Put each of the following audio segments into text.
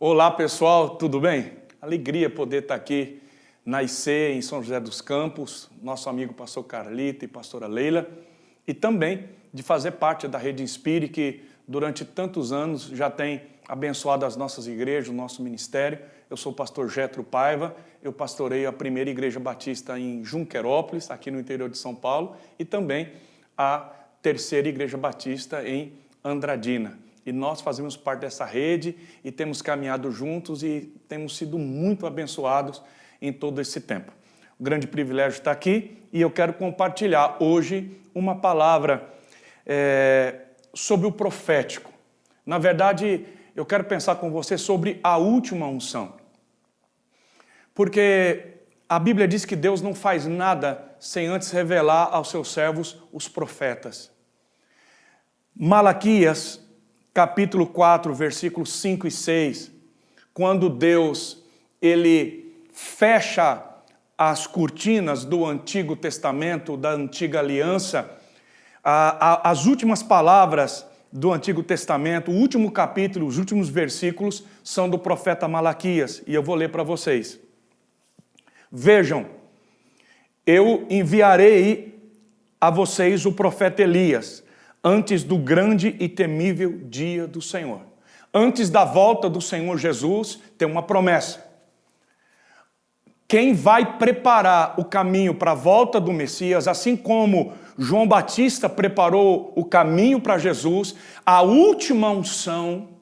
Olá pessoal, tudo bem? Alegria poder estar aqui na IC em São José dos Campos, nosso amigo pastor Carlito e pastora Leila, e também de fazer parte da Rede Inspire, que durante tantos anos já tem abençoado as nossas igrejas, o nosso ministério. Eu sou o pastor Getro Paiva, eu pastoreio a primeira igreja batista em Junquerópolis, aqui no interior de São Paulo, e também a terceira igreja batista em Andradina. E nós fazemos parte dessa rede e temos caminhado juntos e temos sido muito abençoados em todo esse tempo. O grande privilégio está aqui e eu quero compartilhar hoje uma palavra sobre o profético. Na verdade, eu quero pensar com você sobre a última unção. Porque a Bíblia diz que Deus não faz nada sem antes revelar aos seus servos os profetas. Malaquias, capítulo 4, versículos 5 e 6, quando Deus ele fecha as cortinas do Antigo Testamento, da Antiga Aliança, as últimas palavras do Antigo Testamento, o último capítulo, os últimos versículos são do profeta Malaquias, e eu vou ler para vocês. Vejam, eu enviarei a vocês o profeta Elias, antes do grande e temível dia do Senhor. Antes da volta do Senhor Jesus, tem uma promessa. Quem vai preparar o caminho para a volta do Messias, assim como João Batista preparou o caminho para Jesus, a última unção,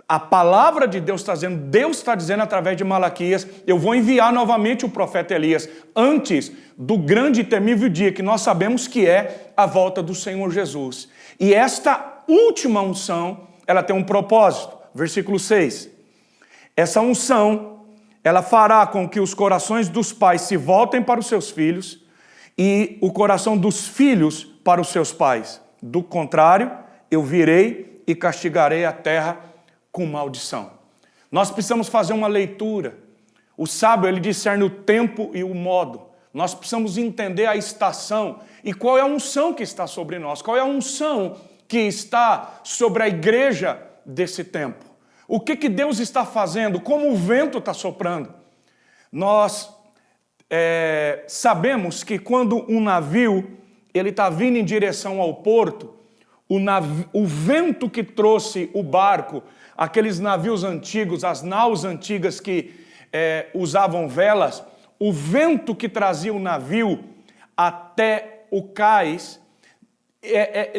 a palavra de Deus está dizendo através de Malaquias, eu vou enviar novamente o profeta Elias, antes do grande e temível dia, que nós sabemos que é a volta do Senhor Jesus. E esta última unção, ela tem um propósito. Versículo 6. Essa unção, ela fará com que os corações dos pais se voltem para os seus filhos e o coração dos filhos para os seus pais. Do contrário, eu virei e castigarei a terra com maldição. Nós precisamos fazer uma leitura. O sábio, ele discerne o tempo e o modo. Nós precisamos entender a estação e qual é a unção que está sobre nós, qual é a unção que está sobre a igreja desse tempo. O que Deus está fazendo, como o vento está soprando. Nós sabemos que quando um navio ele está vindo em direção ao porto, o vento que trouxe o barco, aqueles navios antigos, as naus antigas que usavam velas, o vento que trazia o navio até o cais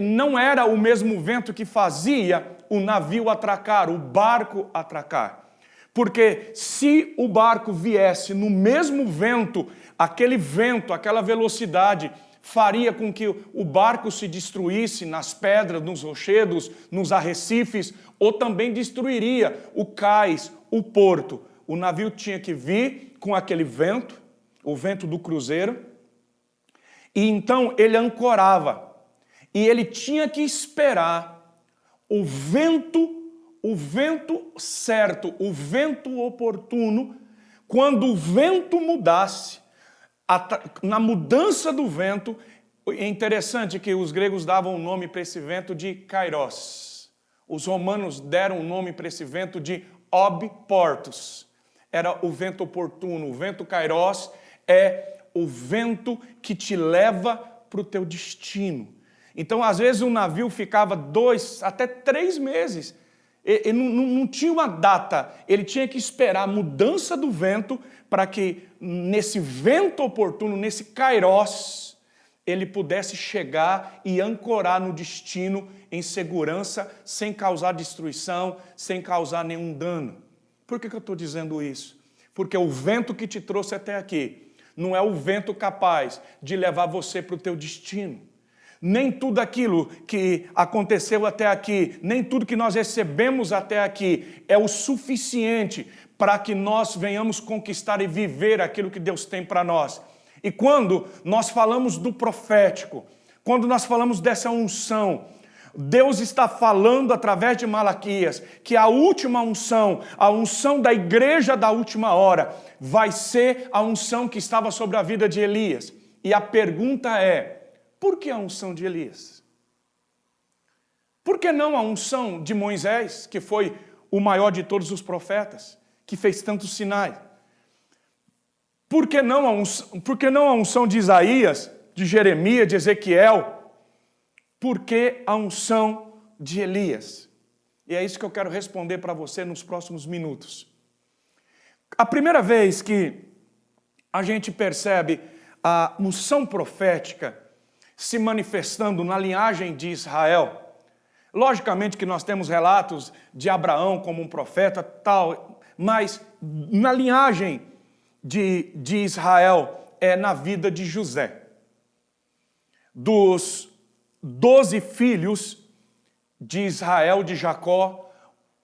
não era o mesmo vento que fazia o navio atracar, o barco atracar. Porque se o barco viesse no mesmo vento, aquela velocidade faria com que o barco se destruísse nas pedras, nos rochedos, nos arrecifes, ou também destruiria o cais, o porto. O navio tinha que vir com aquele vento, o vento do cruzeiro, e então ele ancorava. E ele tinha que esperar o vento certo, o vento oportuno. Quando o vento mudasse, na mudança do vento, é interessante que os gregos davam o nome para esse vento de kairos. Os romanos deram o nome para esse vento de obiportus. Era o vento oportuno. O vento kairos é o vento que te leva para o teu destino. Então, às vezes, o navio ficava 2 até 3 meses. Ele não tinha uma data. Ele tinha que esperar a mudança do vento para que, nesse vento oportuno, nesse kairos, ele pudesse chegar e ancorar no destino em segurança, sem causar destruição, sem causar nenhum dano. Por que eu estou dizendo isso? Porque o vento que te trouxe até aqui não é o vento capaz de levar você para o teu destino. Nem tudo aquilo que aconteceu até aqui, nem tudo que nós recebemos até aqui é o suficiente para que nós venhamos conquistar e viver aquilo que Deus tem para nós. E quando nós falamos do profético, quando nós falamos dessa unção, Deus está falando através de Malaquias que a última unção, a unção da igreja da última hora, vai ser a unção que estava sobre a vida de Elias. E a pergunta é, por que a unção de Elias? Por que não a unção de Moisés, que foi o maior de todos os profetas, que fez tantos sinais? Por que não a unção de Isaías, de Jeremias, de Ezequiel? Por que a unção de Elias? E é isso que eu quero responder para você nos próximos minutos. A primeira vez que a gente percebe a unção profética se manifestando na linhagem de Israel, logicamente que nós temos relatos de Abraão como um profeta, tal, mas na linhagem de Israel é na vida de José. Dos 12 filhos de Israel, de Jacó,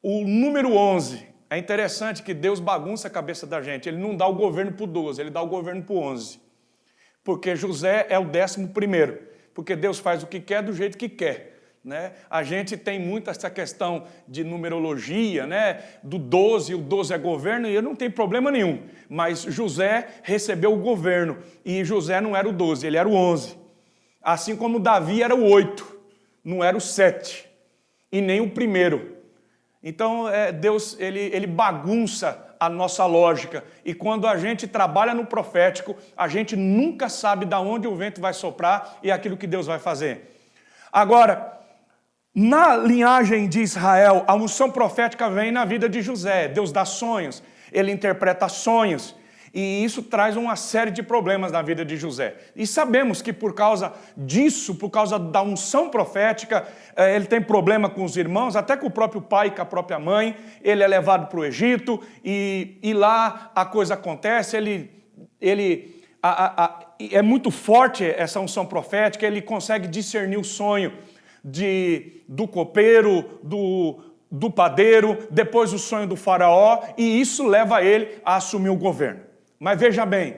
o número 11. É interessante que Deus bagunça a cabeça da gente. Ele não dá o governo para o 12, ele dá o governo para o 11. Porque José é o 11º. Porque Deus faz o que quer do jeito que quer. Né? A gente tem muito essa questão de numerologia, né? Do 12, o 12 é governo, e não tem problema nenhum. Mas José recebeu o governo, e José não era o 12, ele era o 11. Assim como Davi era o 8, não era o 7, e nem o 1º. Então Deus ele bagunça a nossa lógica, e quando a gente trabalha no profético, a gente nunca sabe de onde o vento vai soprar e aquilo que Deus vai fazer. Agora, na linhagem de Israel, a unção profética vem na vida de José. Deus dá sonhos, ele interpreta sonhos, e isso traz uma série de problemas na vida de José. E sabemos que por causa disso, por causa da unção profética, ele tem problema com os irmãos, até com o próprio pai e com a própria mãe. Ele é levado para o Egito, e lá a coisa acontece, é muito forte essa unção profética, ele consegue discernir o sonho do copeiro, do padeiro, depois o sonho do faraó, e isso leva ele a assumir o governo. Mas veja bem,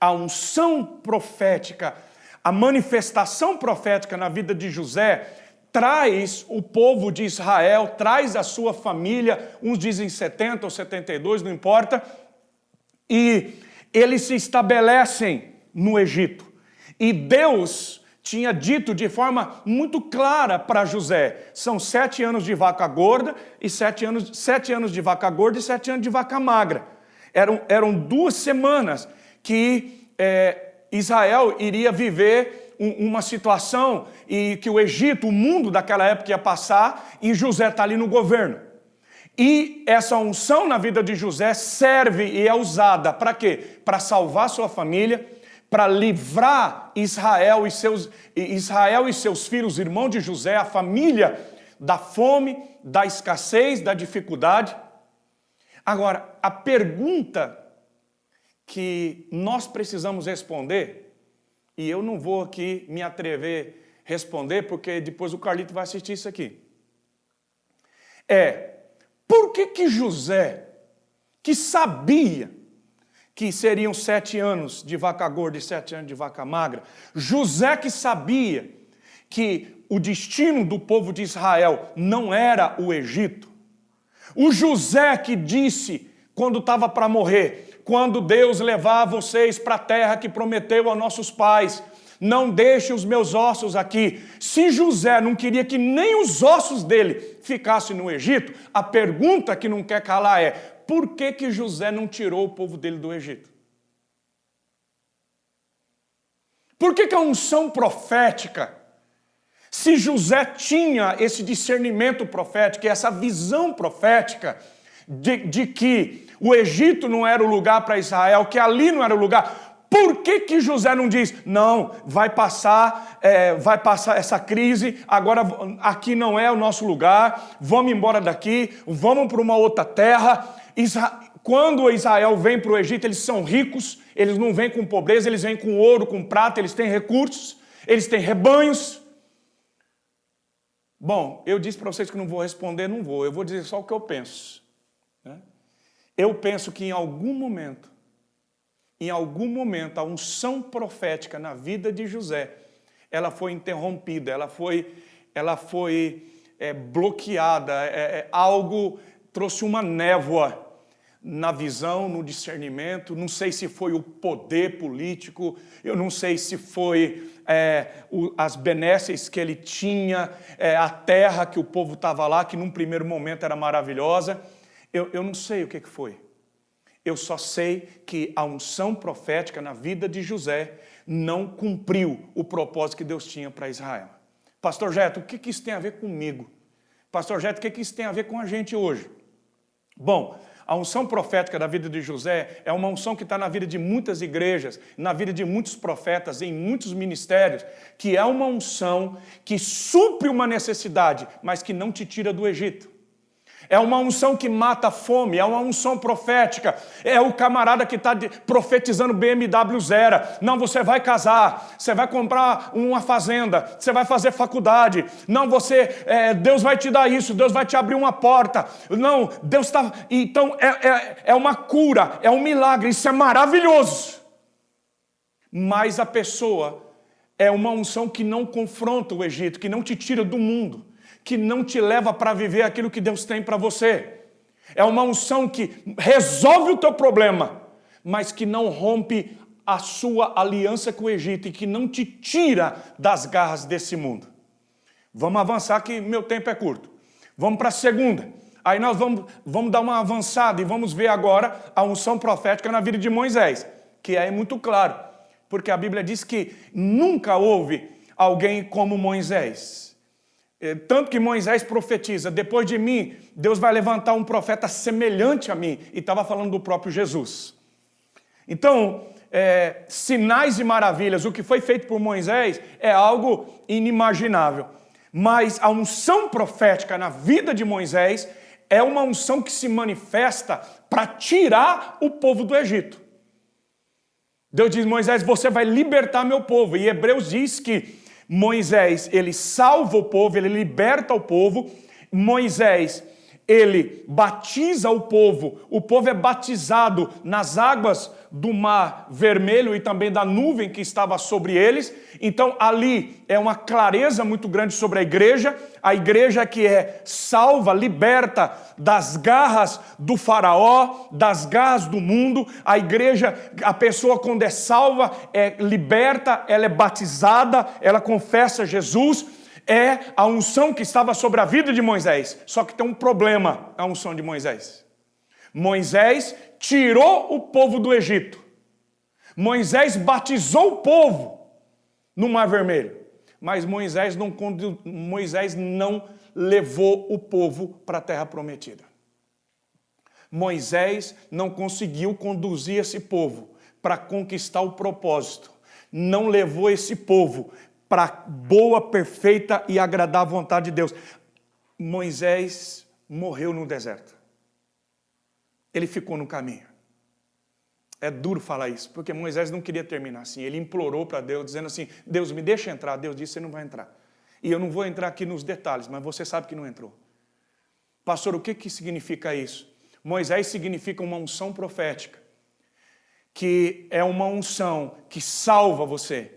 a unção profética, a manifestação profética na vida de José traz o povo de Israel, traz a sua família, uns dizem 70 ou 72, não importa, e eles se estabelecem no Egito. E Deus tinha dito de forma muito clara para José, são 7 anos de vaca gorda, e 7 anos de vaca gorda e 7 anos de vaca magra. Eram 2 semanas que Israel iria viver uma situação e que o Egito, o mundo daquela época ia passar, e José está ali no governo. E essa unção na vida de José serve e é usada para quê? Para salvar sua família, para livrar Israel e seus filhos, irmãos de José, a família, da fome, da escassez, da dificuldade. Agora, a pergunta que nós precisamos responder, e eu não vou aqui me atrever a responder, porque depois o Carlito vai assistir isso aqui, por que José, que sabia que seriam 7 anos de vaca gorda e 7 anos de vaca magra, José que sabia que o destino do povo de Israel não era o Egito, o José que disse, quando estava para morrer, quando Deus levar vocês para a terra que prometeu aos nossos pais, não deixe os meus ossos aqui. Se José não queria que nem os ossos dele ficassem no Egito, a pergunta que não quer calar é, por que José não tirou o povo dele do Egito? Por que a unção profética, se José tinha esse discernimento profético, essa visão profética de que o Egito não era o lugar para Israel, que ali não era o lugar, por que José não diz, não, vai passar essa crise, agora aqui não é o nosso lugar, vamos embora daqui, vamos para uma outra terra. Quando Israel vem para o Egito, eles são ricos, eles não vêm com pobreza, eles vêm com ouro, com prata, eles têm recursos, eles têm rebanhos. Bom, eu disse para vocês que não vou responder, não vou. Eu vou dizer só o que eu penso. Né? Eu penso que em algum momento, a unção profética na vida de José, ela foi interrompida, ela foi bloqueada, algo trouxe uma névoa na visão, no discernimento. Não sei se foi o poder político, eu não sei se foi as benesses que ele tinha, a terra que o povo estava lá, que num primeiro momento era maravilhosa, Eu não sei o que foi. Eu só sei que a unção profética na vida de José não cumpriu o propósito que Deus tinha para Israel. Pastor Jeto, o que isso tem a ver comigo? Pastor Jeto, o que isso tem a ver com a gente hoje? Bom, a unção profética da vida de José é uma unção que está na vida de muitas igrejas, na vida de muitos profetas, em muitos ministérios, que é uma unção que supre uma necessidade, mas que não te tira do Egito. É uma unção que mata a fome, é uma unção profética. É o camarada que está profetizando BMW zero. Não, você vai casar, você vai comprar uma fazenda, você vai fazer faculdade. Não, Deus vai te dar isso, Deus vai te abrir uma porta. Não, Deus está... Então, é uma cura, é um milagre, isso é maravilhoso. Mas a pessoa é uma unção que não confronta o Egito, que não te tira do mundo, que não te leva para viver aquilo que Deus tem para você. É uma unção que resolve o teu problema, mas que não rompe a sua aliança com o Egito e que não te tira das garras desse mundo. Vamos avançar que meu tempo é curto. Vamos para a segunda. Aí nós vamos dar uma avançada e vamos ver agora a unção profética na vida de Moisés, que é muito claro, porque a Bíblia diz que nunca houve alguém como Moisés. Tanto que Moisés profetiza, depois de mim, Deus vai levantar um profeta semelhante a mim. E estava falando do próprio Jesus. Então, sinais e maravilhas, o que foi feito por Moisés é algo inimaginável. Mas a unção profética na vida de Moisés é uma unção que se manifesta para tirar o povo do Egito. Deus diz, Moisés, você vai libertar meu povo. E Hebreus diz que Moisés, ele salva o povo, ele liberta o povo. Moisés, ele batiza o povo é batizado nas águas do Mar Vermelho e também da nuvem que estava sobre eles. Então ali é uma clareza muito grande sobre a igreja que é salva, liberta das garras do faraó, das garras do mundo. A igreja, a pessoa quando é salva, é liberta, ela é batizada, ela confessa Jesus. É a unção que estava sobre a vida de Moisés. Só que tem um problema a unção de Moisés. Moisés tirou o povo do Egito. Moisés batizou o povo no Mar Vermelho. Mas Moisés não levou o povo para a terra prometida. Moisés não conseguiu conduzir esse povo para conquistar o propósito. Não levou esse povo para boa, perfeita e agradável vontade de Deus. Moisés morreu no deserto. Ele ficou no caminho. É duro falar isso, porque Moisés não queria terminar assim. Ele implorou para Deus, dizendo assim, Deus, me deixa entrar. Deus disse, você não vai entrar. E eu não vou entrar aqui nos detalhes, mas você sabe que não entrou. Pastor, o que significa isso? Moisés significa uma unção profética, que é uma unção que salva você,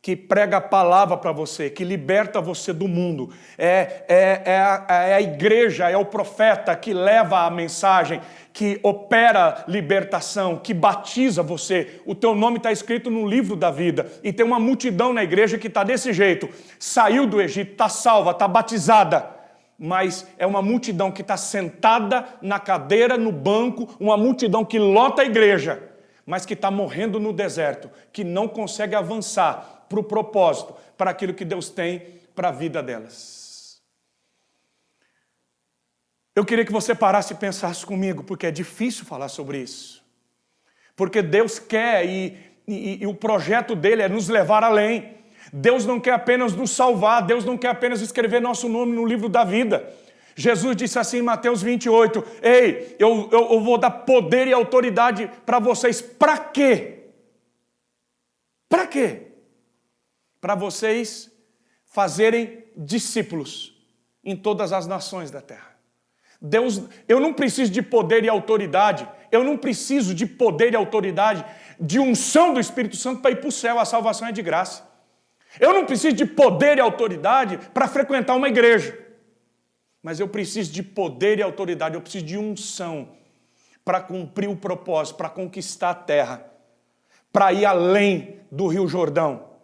que prega a palavra para você, que liberta você do mundo. É a igreja, é o profeta que leva a mensagem, que opera libertação, que batiza você. O teu nome está escrito no livro da vida. E tem uma multidão na igreja que está desse jeito. Saiu do Egito, está salva, está batizada. Mas é uma multidão que está sentada na cadeira, no banco, uma multidão que lota a igreja, mas que está morrendo no deserto, que não consegue avançar para o propósito, para aquilo que Deus tem para a vida delas. Eu queria que você parasse e pensasse comigo, porque é difícil falar sobre isso. Porque Deus quer e o projeto dele é nos levar além. Deus não quer apenas nos salvar, Deus não quer apenas escrever nosso nome no livro da vida. Jesus disse assim em Mateus 28, ei, eu vou dar poder e autoridade para vocês. Para quê? Para quê? Para vocês fazerem discípulos em todas as nações da terra. Deus, eu não preciso de poder e autoridade, eu não preciso de poder e autoridade, de unção do Espírito Santo para ir para o céu, a salvação é de graça. Eu não preciso de poder e autoridade para frequentar uma igreja, mas eu preciso de poder e autoridade, eu preciso de unção para cumprir o propósito, para conquistar a terra, para ir além do Rio Jordão,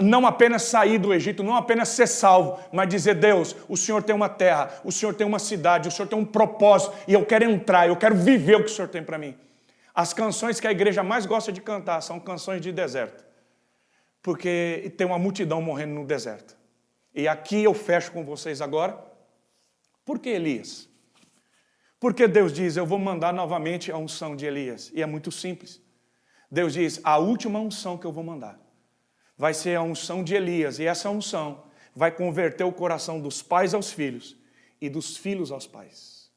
Não apenas sair do Egito, não apenas ser salvo, mas dizer: Deus, o Senhor tem uma terra, o Senhor tem uma cidade, o Senhor tem um propósito, e eu quero entrar, eu quero viver o que o Senhor tem para mim. As canções que a igreja mais gosta de cantar são canções de deserto, porque tem uma multidão morrendo no deserto. E aqui eu fecho com vocês agora. Por que Elias? Porque Deus diz: eu vou mandar novamente a unção de Elias. E é muito simples. Deus diz: a última unção que eu vou mandar vai ser a unção de Elias. E essa unção vai converter o coração dos pais aos filhos e dos filhos aos pais.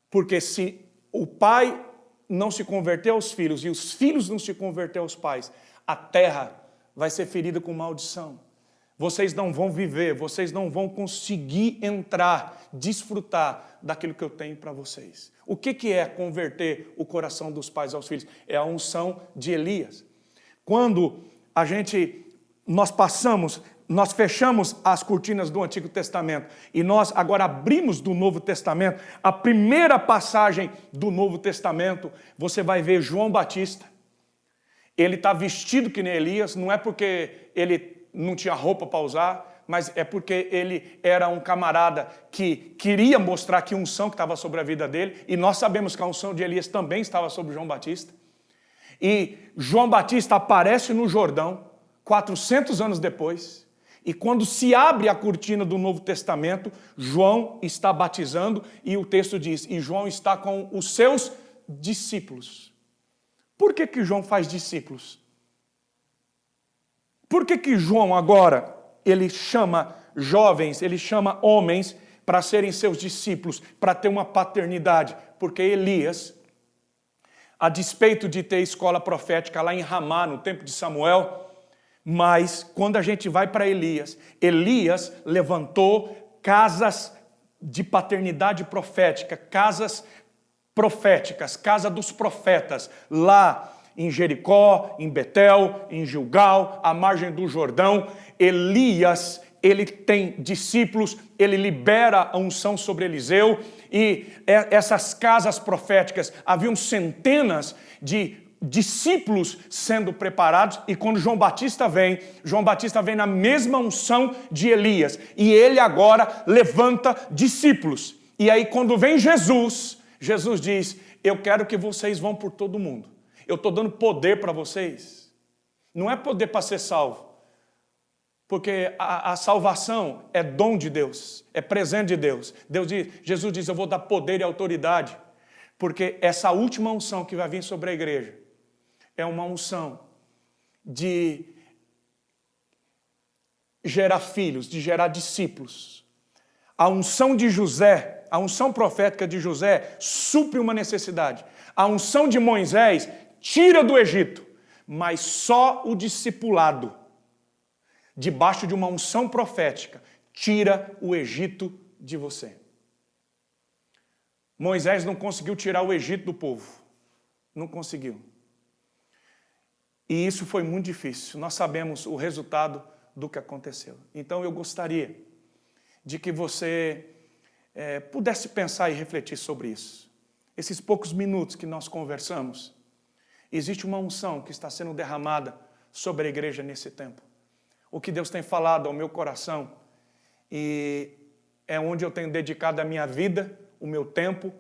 Porque se o pai não se converter aos filhos e os filhos não se converter aos pais, a terra vai ser ferida com maldição. Vocês não vão viver, vocês não vão conseguir entrar, desfrutar daquilo que eu tenho para vocês. O que é converter o coração dos pais aos filhos? É a unção de Elias. Quando nós fechamos as cortinas do Antigo Testamento e nós agora abrimos do Novo Testamento, a primeira passagem do Novo Testamento, você vai ver João Batista. Ele está vestido que nem Elias, não é porque ele não tinha roupa para usar, mas é porque ele era um camarada que queria mostrar que unção que estava sobre a vida dele, e nós sabemos que a unção de Elias também estava sobre João Batista. E João Batista aparece no Jordão, 400 anos depois, e quando se abre a cortina do Novo Testamento, João está batizando, e o texto diz: e João está com os seus discípulos. Por que João faz discípulos? Por que João agora, ele chama jovens, ele chama homens para serem seus discípulos, para ter uma paternidade? Porque Elias, a despeito de ter escola profética lá em Ramá, no tempo de Samuel, mas quando a gente vai para Elias, Elias levantou casas de paternidade profética, casas proféticas, casa dos profetas, lá em Jericó, em Betel, em Gilgal, à margem do Jordão. Elias, ele tem discípulos, ele libera a unção sobre Eliseu, e essas casas proféticas, haviam centenas de discípulos sendo preparados, e quando João Batista vem na mesma unção de Elias, e ele agora levanta discípulos. E aí quando vem Jesus diz: eu quero que vocês vão por todo mundo. Eu estou dando poder para vocês. Não é poder para ser salvo. Porque a salvação é dom de Deus, é presente de Deus. Jesus diz: eu vou dar poder e autoridade. Porque essa última unção que vai vir sobre a igreja é uma unção de gerar filhos, de gerar discípulos. A unção de José, a unção profética de José supre uma necessidade. A unção de Moisés tira do Egito, mas só o discipulado, debaixo de uma unção profética, tira o Egito de você. Moisés não conseguiu tirar o Egito do povo. Não conseguiu. E isso foi muito difícil. Nós sabemos o resultado do que aconteceu. Então eu gostaria de que você pudesse pensar e refletir sobre isso. Esses poucos minutos que nós conversamos, existe uma unção que está sendo derramada sobre a igreja nesse tempo. O que Deus tem falado ao meu coração, e é onde eu tenho dedicado a minha vida, o meu tempo,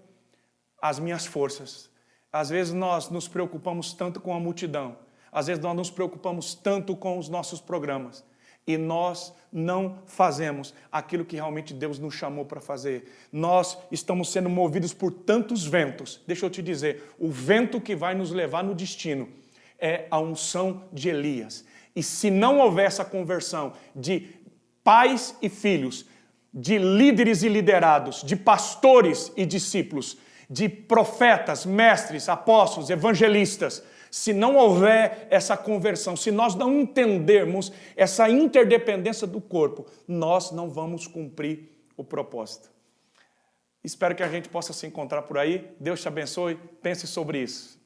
as minhas forças. Às vezes nós nos preocupamos tanto com a multidão, às vezes nós nos preocupamos tanto com os nossos programas, e nós não fazemos aquilo que realmente Deus nos chamou para fazer. Nós estamos sendo movidos por tantos ventos. Deixa eu te dizer, o vento que vai nos levar no destino é a unção de Elias. E se não houver essa conversão de pais e filhos, de líderes e liderados, de pastores e discípulos, de profetas, mestres, apóstolos, evangelistas, se não houver essa conversão, se nós não entendermos essa interdependência do corpo, nós não vamos cumprir o propósito. Espero que a gente possa se encontrar por aí. Deus te abençoe. Pense sobre isso.